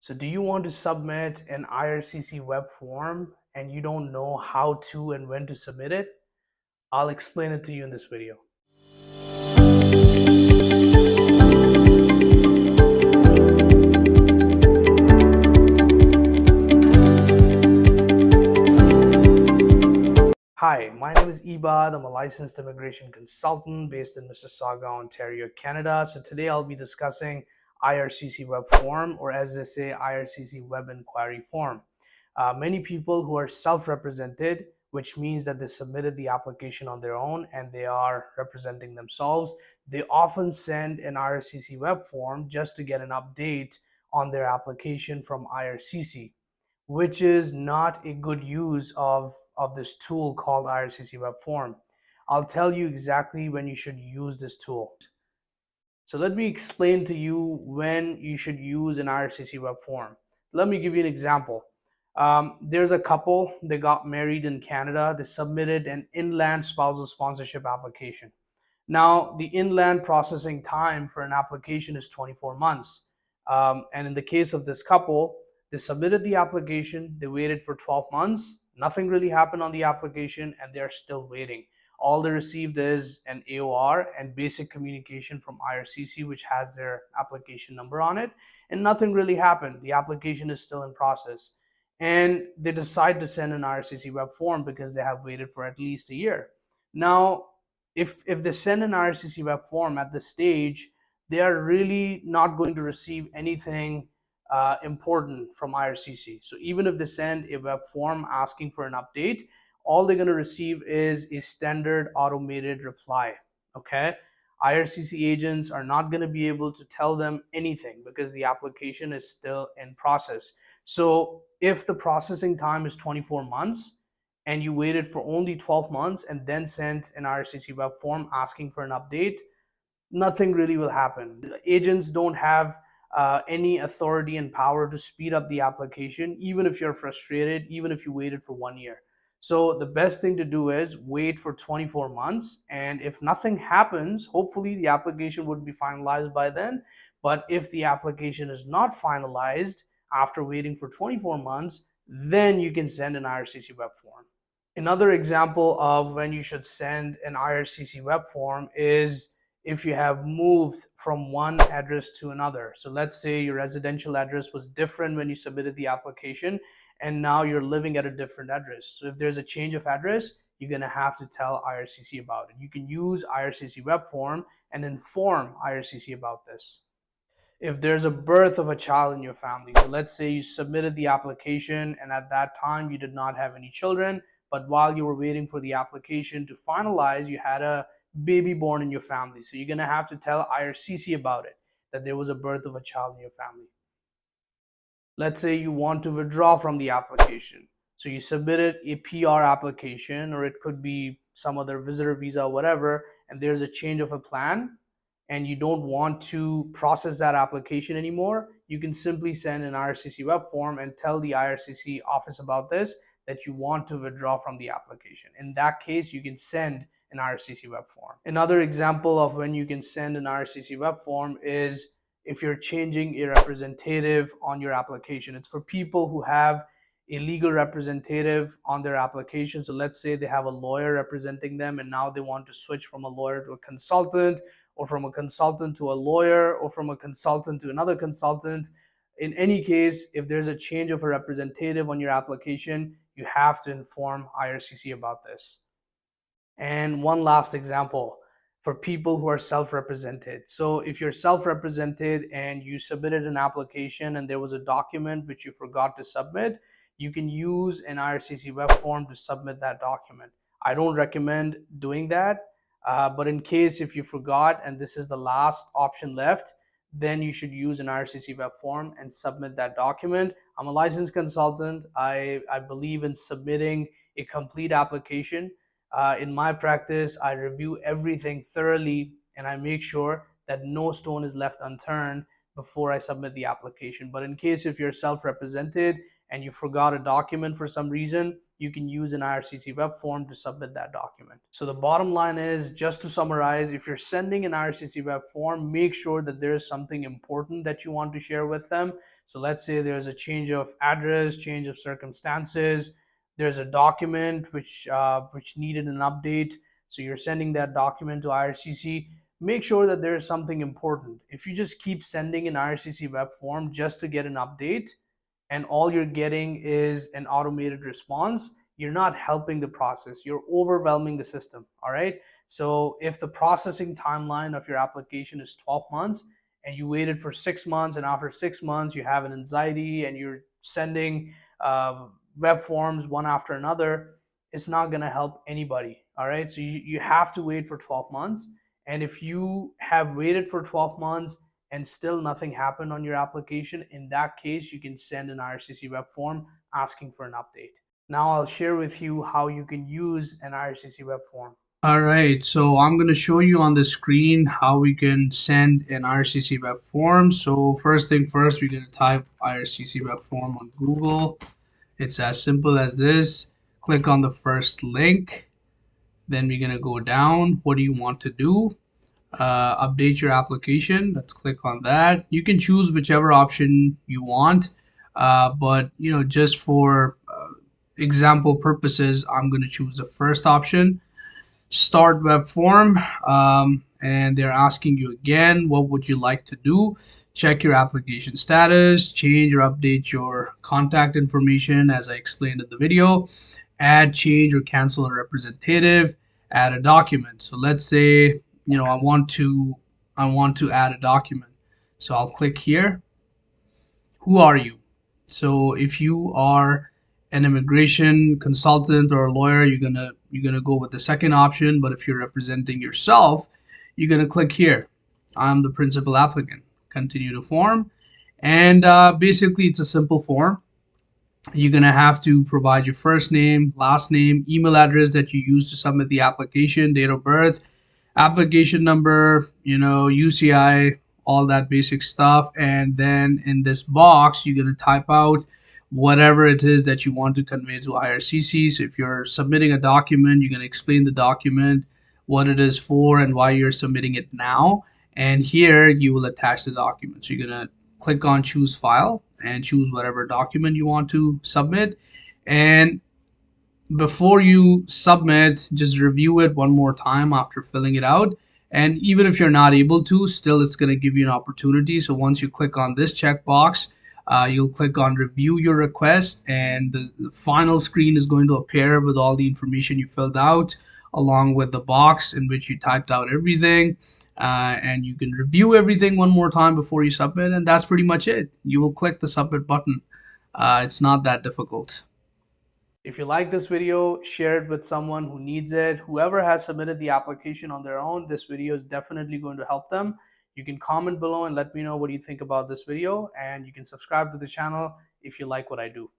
So do you want to submit an IRCC web form and you don't know how to and when to submit it? I'll explain it to you in this video. Hi, my name is Ibad. I'm a licensed immigration consultant based in Mississauga, Ontario, Canada. So today I'll be discussing IRCC Web Form, or as they say, IRCC Web Inquiry Form. Many people who are self-represented, which means that they submitted the application on their own and they are representing themselves, they often send an IRCC Web Form just to get an update on their application from IRCC, which is not a good use of this tool called IRCC Web Form. I'll tell you exactly when you should use this tool. So let me explain to you when you should use an IRCC Web Form. So let me give you an example. There's a couple, they got married in Canada. They submitted an inland spousal sponsorship application. Now, the inland processing time for an application is 24 months. And in the case of this couple, they submitted the application, they waited for 12 months, nothing really happened on the application, and they're still waiting. All they received is an AOR and basic communication from IRCC, which has their application number on it, and nothing really happened. The application is still in process. And they decide to send an IRCC web form because they have waited for at least a year. Now, if they send an IRCC web form at this stage, they are really not going to receive anything important from IRCC. So even if they send a web form asking for an update, all they're going to receive is a standard automated reply. Okay. IRCC agents are not going to be able to tell them anything because the application is still in process. So if the processing time is 24 months, and you waited for only 12 months and then sent an IRCC web form asking for an update, nothing really will happen. Agents don't have any authority and power to speed up the application, even if you're frustrated, even if you waited for 1 year. So the best thing to do is wait for 24 months. And if nothing happens, hopefully the application would be finalized by then. But if the application is not finalized after waiting for 24 months, then you can send an IRCC web form. Another example of when you should send an IRCC web form is if you have moved from one address to another. So let's say your residential address was different when you submitted the application, and now you're living at a different address. So if there's a change of address, you're going to have to tell IRCC about it. You can use IRCC web form and inform IRCC about this. If there's a birth of a child in your family, so let's say you submitted the application and at that time you did not have any children, but while you were waiting for the application to finalize, you had a baby born in your family. So you're going to have to tell IRCC about it, that there was a birth of a child in your family. Let's say you want to withdraw from the application. So you submitted a PR application, or it could be some other visitor visa, whatever, and there's a change of a plan and you don't want to process that application anymore, you can simply send an IRCC web form and tell the IRCC office about this, that you want to withdraw from the application. In that case, you can send an IRCC web form. Another example of when you can send an IRCC web form is if you're changing a representative on your application. It's for people who have a legal representative on their application. So let's say they have a lawyer representing them and now they want to switch from a lawyer to a consultant, or from a consultant to a lawyer, or from a consultant to another consultant. In any case, if there's a change of a representative on your application, you have to inform IRCC about this. And one last example for people who are self-represented. So if you're self-represented and you submitted an application and there was a document which you forgot to submit, you can use an IRCC web form to submit that document. I don't recommend doing that, but in case if you forgot and this is the last option left, then you should use an IRCC web form and submit that document. I'm a licensed consultant. I believe in submitting a complete application. In my practice, I review everything thoroughly and I make sure that no stone is left unturned before I submit the application. But in case if you're self-represented and you forgot a document for some reason, you can use an IRCC web form to submit that document. So the bottom line is, just to summarize, if you're sending an IRCC web form, make sure that there's something important that you want to share with them. So let's say there's a change of address, change of circumstances, there's a document which needed an update. So you're sending that document to IRCC. Make sure that there is something important. If you just keep sending an IRCC web form just to get an update, and all you're getting is an automated response, you're not helping the process. You're overwhelming the system. All right. So if the processing timeline of your application is 12 months and you waited for 6 months, and after 6 months you have an anxiety and you're sending web forms one after another, it's not going to help anybody. All right. So you have to wait for 12 months. And if you have waited for 12 months and still nothing happened on your application, in that case, you can send an IRCC web form asking for an update. Now I'll share with you how you can use an IRCC web form. All right, so I'm going to show you on the screen how we can send an IRCC web form. So first thing first, we're going to type IRCC web form on Google. It's as simple as this. Click on the first link. Then we're going to go down. What do you want to do? Update your application. Let's click on that. You can choose whichever option you want, but just for example purposes, I'm going to choose the first option. Start web form, and they're asking you again, what would you like to do? Check your application status, change or update your contact information as I explained in the video, add, change or cancel a representative, add a document. So let's say I want to add a document, so I'll click here. Who are you? So if you are an immigration consultant or a lawyer, you're gonna go with the second option. But if you're representing yourself, you're gonna click here. I'm the principal applicant. Continue to form, and basically it's a simple form. You're gonna have to provide your first name, last name, email address that you use to submit the application, date of birth, application number, UCI, all that basic stuff. And then in this box, you're going to type out whatever it is that you want to convey to IRCC. So if you're submitting a document, you're going to explain the document, what it is for, and why you're submitting it now. And here you will attach the document. So you're going to click on choose file and choose whatever document you want to submit. And before you submit, just review it one more time after filling it out. And even if you're not able to, still it's going to give you an opportunity. So once you click on this checkbox, you'll click on review your request, and the final screen is going to appear with all the information you filled out, along with the box in which you typed out everything. And you can review everything one more time before you submit, and that's pretty much it. You will click the submit button. It's not that difficult. If you like this video, share it with someone who needs it. Whoever has submitted the application on their own, this video is definitely going to help them. You can comment below and let me know what you think about this video, and you can subscribe to the channel if you like what I do.